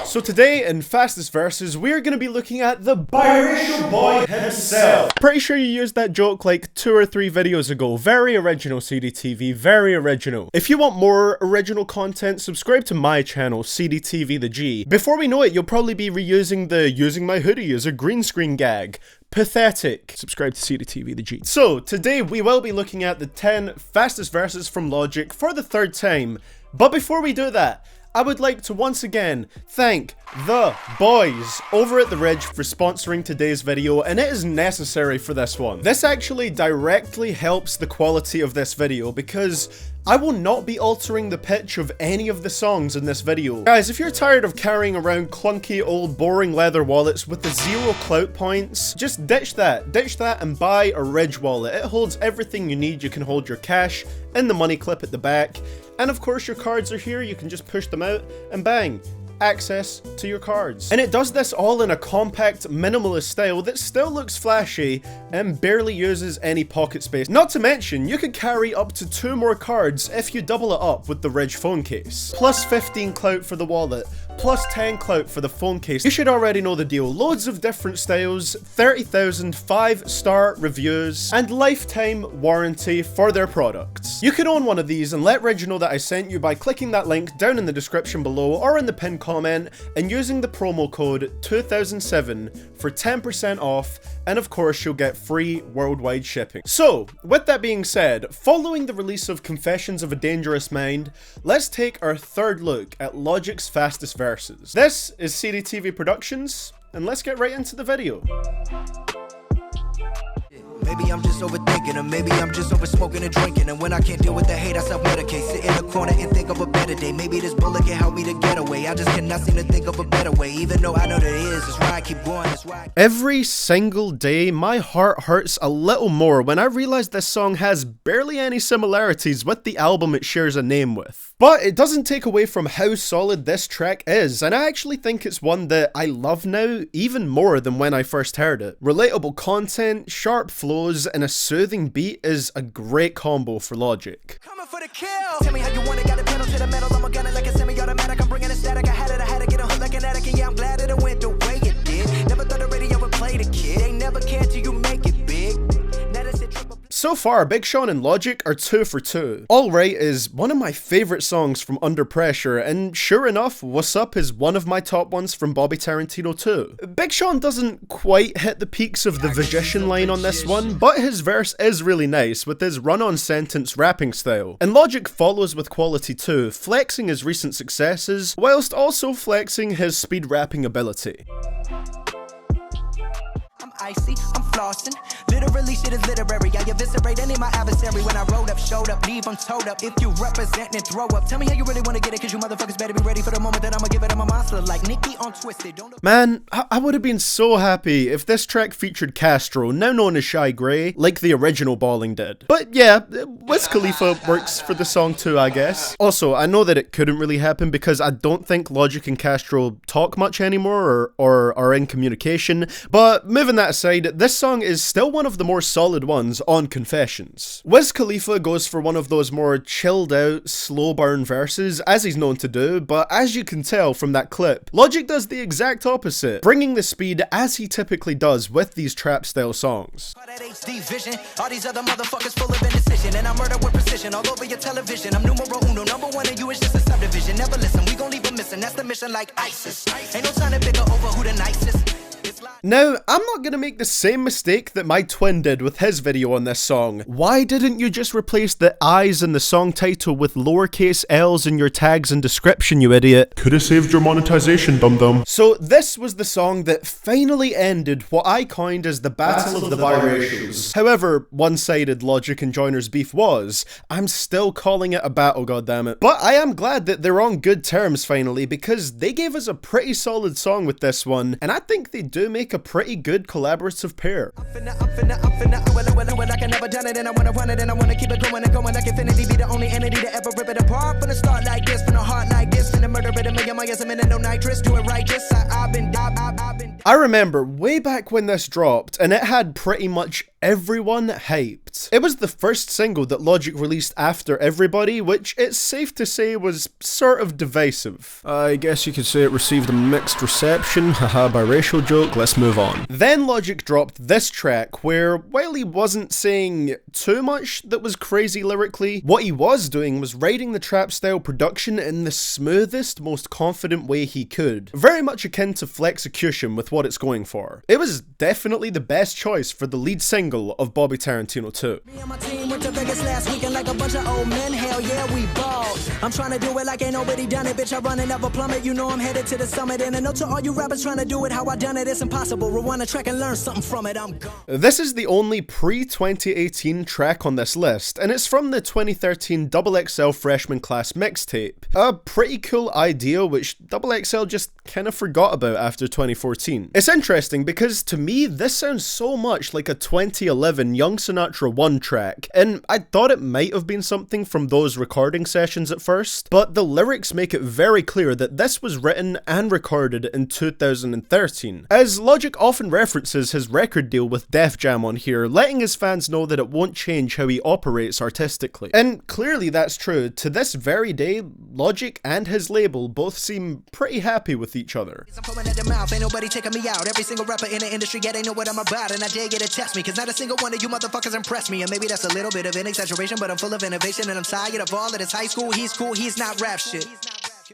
So today in Fastest Verses, we're going to be looking at the biracial boy himself. Pretty sure you used that joke like 2 or 3 videos ago. Very original, CDTV, very original. If you want more original content, subscribe to my channel, CDTV the G. Before we know it, you'll probably be reusing the using my hoodie as a green screen gag. Pathetic. Subscribe to CDTV the G. So today we will be looking at the 10 Fastest Verses from Logic for the 3rd time. But before we do that, I would like to once again thank the boys over at The Ridge for sponsoring today's video, and it is necessary for this one. This actually directly helps the quality of this video because I will not be altering the pitch of any of the songs in this video. Guys, if you're tired of carrying around clunky old boring leather wallets with the 0 clout points, just ditch that and buy a Ridge wallet. It holds everything you need. You can hold your cash in the money clip at the back, and of course your cards are here. You can just push them out and bang, access to your cards. And it does this all in a compact, minimalist style that still looks flashy and barely uses any pocket space. Not to mention, you could carry up to 2 more cards if you double it up with the Ridge phone case. Plus 15 clout for the wallet, plus 10 clout for the phone case. You should already know the deal. Loads of different styles, 30,000 5-star reviews, and lifetime warranty for their products. You can own one of these and let Ridge know that I sent you by clicking that link down in the description below or in the pinned comment and using the promo code 2007 for 10% off, and of course you'll get free worldwide shipping. So, with that being said, following the release of Confessions of a Dangerous Mind, let's take our 3rd look at Logic's Fastest Verses. This is CDTV Productions, and let's get right into the video. Maybe I'm just overthinking, or maybe I'm just over smoking and drinking. And when I can't deal with the hate, I self-medicate. Sit in the corner and think of a better day. Maybe this bullet can help me to get away. I just cannot seem to think of a better way. Even though I know there is, that's why I keep going, that's why. Every single day, my heart hurts a little more when I realize this song has barely any similarities with the album it shares a name with. But it doesn't take away from how solid this track is, and I actually think it's one that I love now even more than when I first heard it. Relatable content, sharp flows, and a soothing beat is a great combo for Logic. Coming for the kill. Tell me how you want it, got a pedal to the metal. I'm a gunner like a semi-automatic. I'm bringing a static. I had to get a hook like an addict. And yeah, I'm glad that it went the way it did. Never thought the radio would play the kid. Ain't never cared till you make it big. Now that's it, triple. So far, Big Sean and Logic are 2 for 2. Alright is one of my favourite songs from Under Pressure, and sure enough, What's Up is one of my top ones from Bobby Tarantino too. Big Sean doesn't quite hit the peaks of the Vagician line on this one, but his verse is really nice with his run-on sentence rapping style. And Logic follows with quality too, flexing his recent successes, whilst also flexing his speed rapping ability. Icy, I'm flossing. Literally shit is literary. I eviscerate any my adversary. When I rolled up, showed up, leave them towed up. If you represent and throw up, tell me how you really want to get it, cause you motherfuckers better be ready for the moment that I'ma give it. I'm a monster like Nicki on Twisted. Don't Man, I would have been so happy if this track featured Castro, now known as Shy Gray, like the original Balling did. But yeah, Wiz Khalifa works for the song too, I guess. Also, I know that it couldn't really happen because I don't think Logic and Castro talk much anymore or are in communication, but moving that aside, this song is still one of the more solid ones on Confessions. Wiz Khalifa goes for one of those more chilled out, slow burn verses, as he's known to do, but as you can tell from that clip, Logic does the exact opposite, bringing the speed as he typically does with these trap style songs. HD vision, all these other motherfuckers full of indecision, and I murder with precision all over your television. I'm numero uno, number 1, and you is just a subdivision. Never listen, we gon' leave them missing. That's the mission like ISIS. Ain't no time to figure over who the nicest. Now, I'm not gonna make the same mistake that my twin did with his video on this song. Why didn't you just replace the I's in the song title with lowercase L's in your tags and description, you idiot? Could've saved your monetization, dum-dum. So this was the song that finally ended what I coined as the Battle of the Biracials. However one-sided Logic and Joyner's beef was, I'm still calling it a battle, goddammit. But I am glad that they're on good terms finally, because they gave us a pretty solid song with this one, and I think they do make a pretty good collaborative pair. I'm finna, like I never done it, and I wanna run it, and I wanna keep it going and going like infinity. Be the only entity to ever rip it apart. From the start like this, from the heart like this, finna murder it a million miles a minute, no nitrous, do it right, just I've been. I remember way back when this dropped, and it had pretty much everyone hyped. It was the first single that Logic released after Everybody, which it's safe to say was sort of divisive. I guess you could say it received a mixed reception, haha, biracial joke, let's move on. Then Logic dropped this track where, while he wasn't saying too much that was crazy lyrically, what he was doing was writing the trap style production in the smoothest, most confident way he could. Very much akin to Flexecution with what it's going for. It was definitely the best choice for the lead single of Bobby Tarantino 2. Me and my team went to Vegas last weekend like a bunch of old men. Hell yeah, we balled. I'm trying to do it like ain't nobody done it. Bitch, I run and never plummet. You know I'm headed to the summit. And I know to all you rappers trying to do it how I done it, it's impossible. Rewind the track and learn something from it. I'm gone. This is the only pre-2018 track on this list, and it's from the 2013 XXL Freshman Class mixtape. A pretty cool idea which XXL just kind of forgot about after 2014. It's interesting because to me this sounds so much like a 2011 Young Sinatra 1 track, and I thought it might have been something from those recording sessions at first, but the lyrics make it very clear that this was written and recorded in 2013, as Logic often references his record deal with Def Jam on here, letting his fans know that it won't change how he operates artistically. And clearly that's true. To this very day, Logic and his label both seem pretty happy with each other. I'm foaming at the mouth, ain't nobody checking me out. Every single rapper in the industry, yeah, they know what I'm about. And I dare get to test me, cause not a single one of you motherfuckers impress me. And maybe that's a little bit of an exaggeration, but I'm full of innovation. And I'm tired of all of this high school. He's cool, he's not rap shit.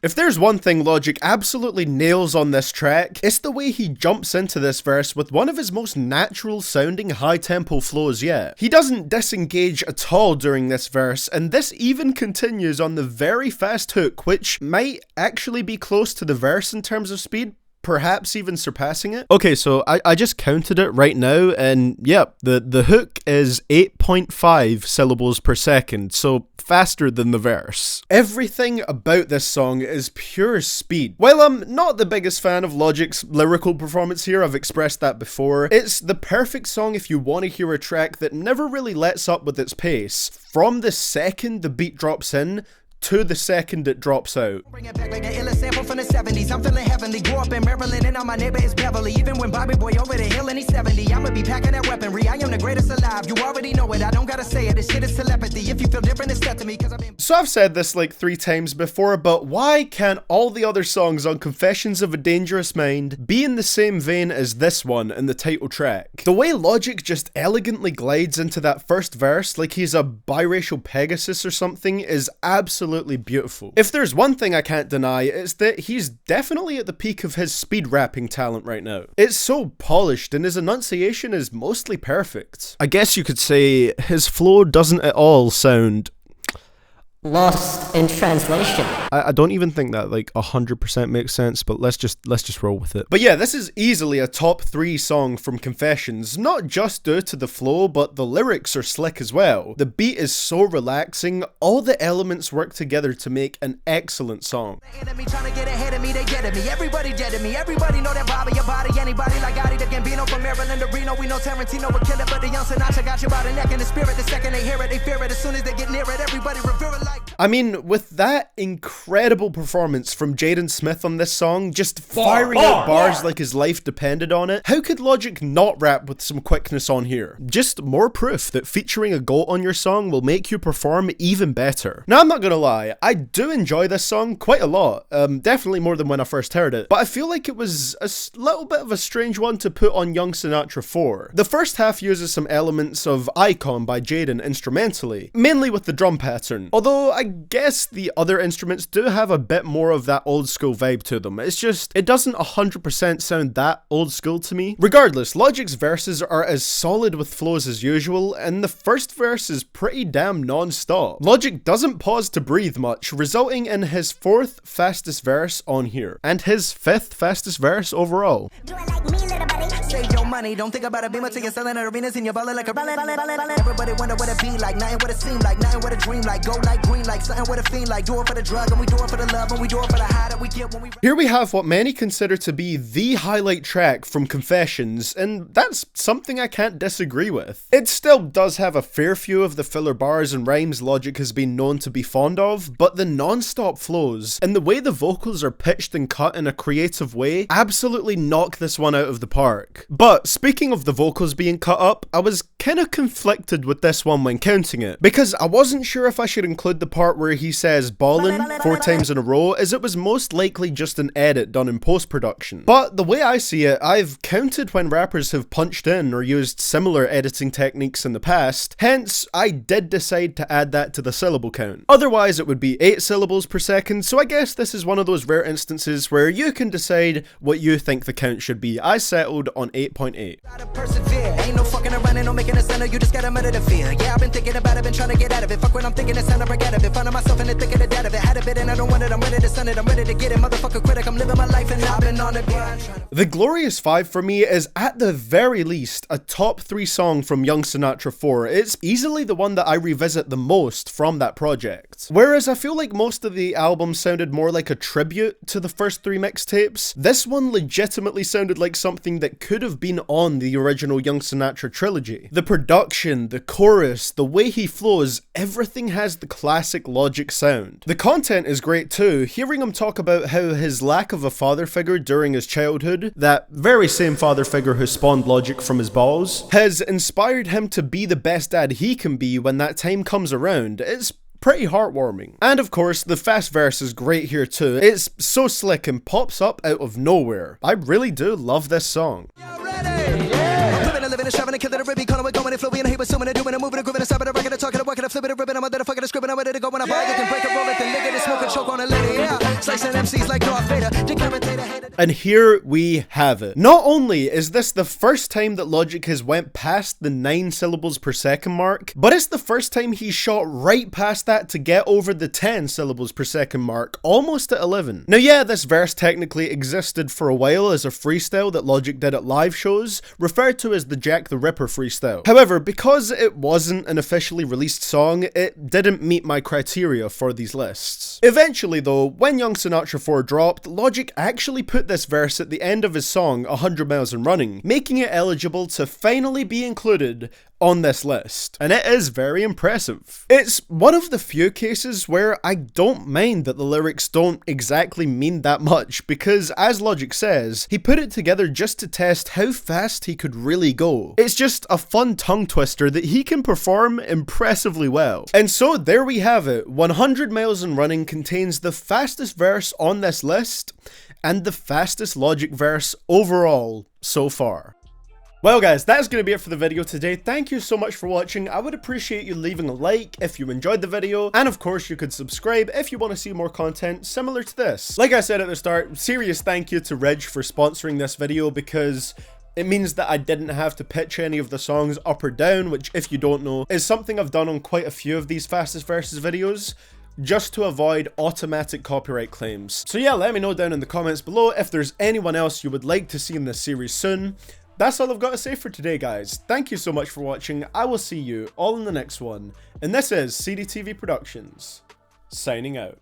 If there's one thing Logic absolutely nails on this track, it's the way he jumps into this verse with one of his most natural sounding high tempo flows yet. He doesn't disengage at all during this verse, and this even continues on the very fast hook, which might actually be close to the verse in terms of speed, perhaps even surpassing it. Okay, so I just counted it right now, and yep, the hook is 8.5 syllables per second, so faster than the verse. Everything about this song is pure speed. While I'm not the biggest fan of Logic's lyrical performance here, I've expressed that before, it's the perfect song if you want to hear a track that never really lets up with its pace. From the second the beat drops in, to the second it drops out. Bring it back like an illest sample from the 70s. I'm feeling heavenly. Grew up in Maryland and now my neighbor is Beverly. Even when Bobby Boy over the hill and he's 70, I'ma be packing that weaponry. I am the greatest alive. You already know it. I don't gotta say it. This shit is telepathy. If you feel different, it's step to me. Cause I've been. So I've said this like 3 times before, but why can't all the other songs on Confessions of a Dangerous Mind be in the same vein as this one in the title track? The way Logic just elegantly glides into that first verse like he's a biracial Pegasus or something is absolutely beautiful. If there's one thing I can't deny, it's that he's definitely at the peak of his speed rapping talent right now. It's so polished and his enunciation is mostly perfect. I guess you could say his flow doesn't at all sound lost in translation. I don't even think that like 100% makes sense, but let's just roll with it. But yeah, this is easily a top 3 song from Confessions, not just due to the flow, but the lyrics are slick as well. The beat is so relaxing, all the elements work together to make an excellent song. Enemy trying to get ahead of me, they get at me. Everybody dead at me. Everybody know that Bobby, your body. Anybody like Gotti, the Gambino from Maryland to Reno. We know Tarantino would kill it, but the young Sinatra got you by the neck and the spirit. The second they hear it, they fear it. As soon as they get near it, everybody revere it like. I mean, with that incredible performance from Jaden Smith on this song, just firing out bars like his life depended on it, how could Logic not rap with some quickness on here? Just more proof that featuring a GOAT on your song will make you perform even better. Now, I'm not gonna lie, I do enjoy this song quite a lot, definitely more than when I first heard it, but I feel like it was a little bit of a strange one to put on Young Sinatra 4. The first half uses some elements of Icon by Jaden instrumentally, mainly with the drum pattern, although I guess the other instruments do have a bit more of that old school vibe to them. It's just, it doesn't 100% sound that old school to me. Regardless, Logic's verses are as solid with flows as usual, and the first verse is pretty damn non-stop. Logic doesn't pause to breathe much, resulting in his 4th fastest verse on here, and his 5th fastest verse overall. Do it like me, little buddy. Save your money, don't think about a beamer till you're selling at arenas and you're ballin' like a ballin'. Everybody wonder what it be like, nothing what it seem like, nothing what a dream like, go like green like, something what it fiend like, do it for the drug and we do it for the love and we do it for the high that we get when we... Here we have what many consider to be the highlight track from Confessions, and that's something I can't disagree with. It still does have a fair few of the filler bars and rhymes Logic has been known to be fond of, but the non-stop flows and the way the vocals are pitched and cut in a creative way absolutely knock this one out of the park. But speaking of the vocals being cut up, I was kinda conflicted with this one when counting it, because I wasn't sure if I should include the part where he says ballin' 4 times in a row, as it was most likely just an edit done in post-production. But the way I see it, I've counted when rappers have punched in or used similar editing techniques in the past, hence I did decide to add that to the syllable count. Otherwise it would be 8 syllables per second, so I guess this is one of those rare instances where you can decide what you think the count should be. I settled on 8.8. Ain't no fucking around and no making a center, you just gotta murder the fear. Yeah, I've been thinking about it, been trying to get out of it. Fuck when I'm thinking it's time to break out of it. Finding myself in the thick of the dead of it. Had a bit and I don't want it, I'm ready to send it, I'm ready to get it. Motherfucker critic, I'm living my life and I've been on the grind. The Glorious 5 for me is at the very least a top 3 song from Young Sinatra 4. It's easily the one that I revisit the most from that project. Whereas I feel like most of the album sounded more like a tribute to the first 3 mixtapes, this one legitimately sounded like something that could have been on the original Young Sinatra trilogy. The production, the chorus, the way he flows, everything has the classic Logic sound. The content is great too. Hearing him talk about how his lack of a father figure during his childhood, that very same father figure who spawned Logic from his balls, has inspired him to be the best dad he can be when that time comes around. It's pretty heartwarming. And of course, the fast verse is great here too. It's so slick and pops up out of nowhere. I really do love this song. Living and shoving and killing the ribby, calling it going and flowing and he was assuming and doing and moving and grooving and stopping and rocking and talking and working and flipping and ripping. I'm a motherfucking scribbling, I'm ready to go when I buy it. Can break it, roll it, then lick it and smoke and choke on a lady. Yeah, slicing MCs like Darth Vader. And here we have it. Not only is this the first time that Logic has went past the 9 syllables per second mark, but it's the first time he shot right past that to get over the 10 syllables per second mark, almost at 11. Now yeah, this verse technically existed for a while as a freestyle that Logic did at live shows, referred to as the Jack the Ripper freestyle. However, because it wasn't an officially released song, it didn't meet my criteria for these lists. Eventually though, when Young Sinatra 4 dropped, Logic actually put this verse at the end of his song 100 Miles and Running, making it eligible to finally be included on this list, and it is very impressive. It's one of the few cases where I don't mind that the lyrics don't exactly mean that much, because as Logic says, he put it together just to test how fast he could really go. It's just a fun tongue twister that he can perform impressively well. And so there we have it. 100 Miles and Running contains the fastest verse on this list, and the fastest Logic verse overall so far. Well guys, that's going to be it for the video today. Thank you so much for watching. I would appreciate you leaving a like if you enjoyed the video, and of course you could subscribe if you want to see more content similar to this. Like I said at the start, serious thank you to Reg for sponsoring this video, because it means that I didn't have to pitch any of the songs up or down, which, if you don't know, is something I've done on quite a few of these Fastest Verses videos, just to avoid automatic copyright claims. So yeah, let me know down in the comments below if there's anyone else you would like to see in this series soon. That's all I've got to say for today, guys. Thank you so much for watching. I will see you all in the next one. And this is CDTV Productions, signing out.